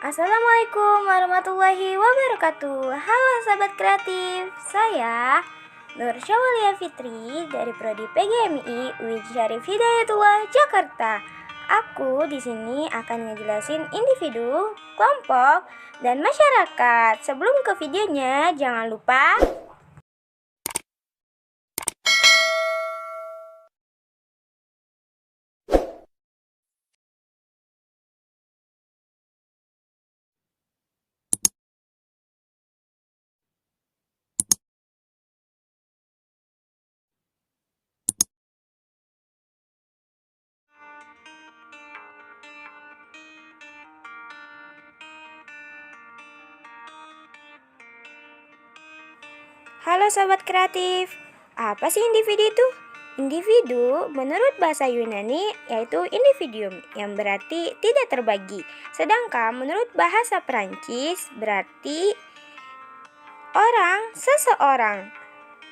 Assalamualaikum warahmatullahi wabarakatuh. Halo sahabat kreatif, saya Nur Syawalia Fitri dari Prodi PGMI UIN Syarif Hidayatullah Jakarta. Aku di sini akan ngejelasin individu, kelompok, dan masyarakat. Sebelum ke videonya, jangan lupa Halo Sobat Kreatif, apa sih individu itu? Individu menurut bahasa Yunani yaitu individuum yang berarti tidak terbagi. Sedangkan menurut bahasa Perancis berarti orang, seseorang.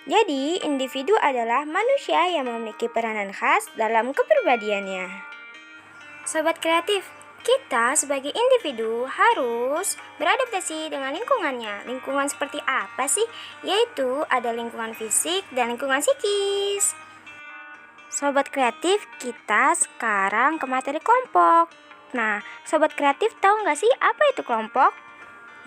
Jadi individu adalah manusia yang memiliki peranan khas dalam kepribadiannya. Sobat Kreatif, kita sebagai individu harus beradaptasi dengan lingkungannya. Lingkungan seperti apa sih? Yaitu ada lingkungan fisik dan lingkungan psikis. Sobat Kreatif, kita sekarang ke materi kelompok. Nah, Sobat Kreatif tahu nggak sih apa itu kelompok?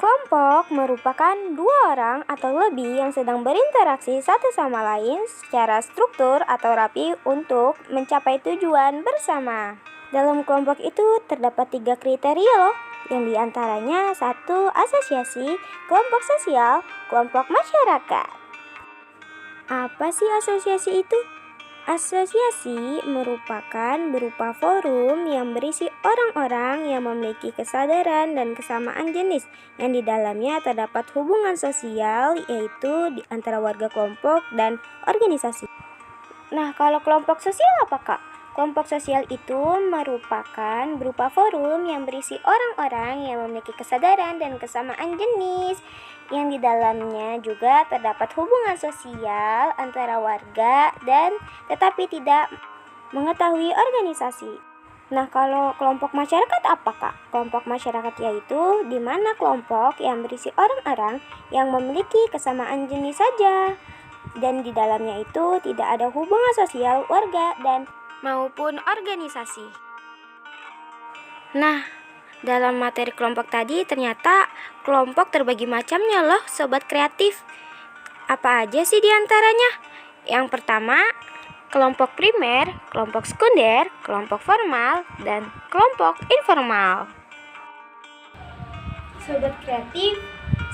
Kelompok merupakan dua orang atau lebih yang sedang berinteraksi satu sama lain secara struktur atau rapi untuk mencapai tujuan bersama. Dalam kelompok itu terdapat 3 kriteria loh, yang diantaranya 1. Asosiasi, kelompok sosial, kelompok masyarakat. Apa sih asosiasi itu? Asosiasi merupakan berupa forum yang berisi orang-orang yang memiliki kesadaran dan kesamaan jenis, yang di dalamnya terdapat hubungan sosial yaitu di antara warga kelompok dan organisasi. Nah, kalau kelompok sosial apa, Kak? Kelompok sosial itu merupakan berupa forum yang berisi orang-orang yang memiliki kesadaran dan kesamaan jenis, yang di dalamnya juga terdapat hubungan sosial antara warga dan tetapi tidak mengetahui organisasi. Nah, kalau kelompok masyarakat apa, Kak? Kelompok masyarakat yaitu di mana kelompok yang berisi orang-orang yang memiliki kesamaan jenis saja, dan di dalamnya itu tidak ada hubungan sosial warga dan maupun organisasi. Nah, dalam materi kelompok tadi ternyata kelompok terbagi macamnya loh Sobat Kreatif. Apa aja sih diantaranya? Yang pertama, kelompok primer, kelompok sekunder, kelompok formal, dan kelompok informal. Sobat Kreatif,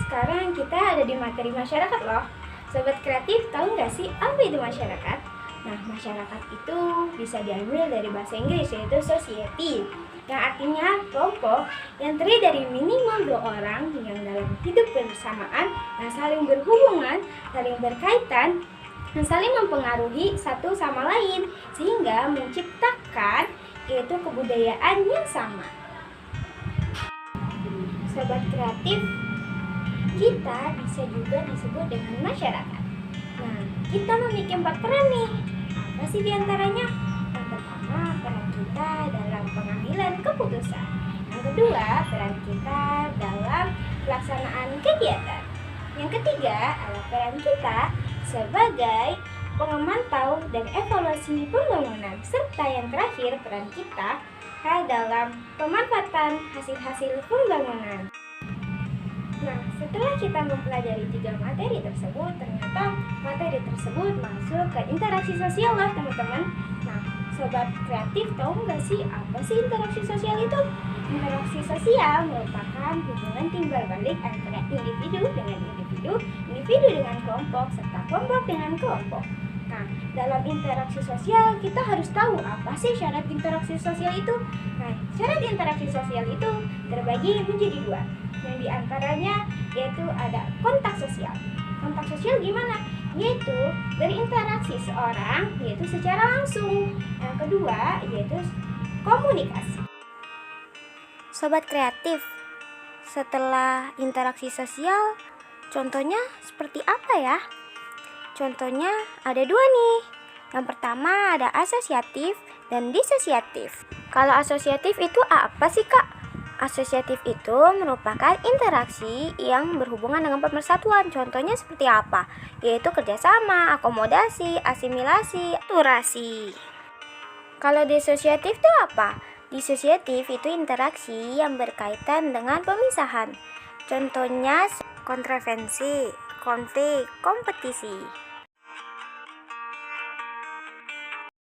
sekarang kita ada di materi masyarakat loh. Sobat Kreatif, tahu nggak sih apa itu masyarakat? Nah, masyarakat itu bisa diambil dari bahasa Inggris yaitu society, yang artinya kelompok yang terdiri dari minimal 2 orang yang dalam hidup bersamaan, yang saling berhubungan, saling berkaitan, dan saling mempengaruhi satu sama lain sehingga menciptakan yaitu kebudayaan yang sama. Sobat Kreatif, kita bisa juga disebut dengan masyarakat. Nah, kita memiliki 4 peran nih. Apa sih diantaranya? Yang pertama, peran kita dalam pengambilan keputusan. Yang kedua, peran kita dalam pelaksanaan kegiatan. Yang ketiga adalah peran kita sebagai pengemantau dan evaluasi pembangunan. Serta yang terakhir, peran kita dalam pemanfaatan hasil-hasil pembangunan. Nah, setelah kita mempelajari 3 materi tersebut, ternyata materi tersebut masuk ke interaksi sosial lah teman-teman. Nah, Sobat Kreatif tahu nggak sih apa sih interaksi sosial itu? Interaksi sosial merupakan hubungan timbal balik antara individu dengan individu, individu dengan kelompok, serta kelompok dengan kelompok. Nah, dalam interaksi sosial kita harus tahu apa sih syarat interaksi sosial itu. Nah, syarat interaksi sosial itu terbagi menjadi 2. Yang diantaranya yaitu ada kontak sosial. Kontak sosial gimana? Yaitu berinteraksi seorang yaitu secara langsung. Yang kedua yaitu komunikasi. Sobat Kreatif, setelah interaksi sosial, contohnya seperti apa ya? Contohnya ada 2 nih. Yang pertama ada asosiatif dan disosiatif. Kalau asosiatif itu apa sih, Kak? Asosiatif itu merupakan interaksi yang berhubungan dengan pemersatuan. Contohnya seperti apa? Yaitu kerjasama, akomodasi, asimilasi, akulturasi. Kalau disosiatif itu apa? Disosiatif itu interaksi yang berkaitan dengan pemisahan. Contohnya kontravensi, konflik, kompetisi.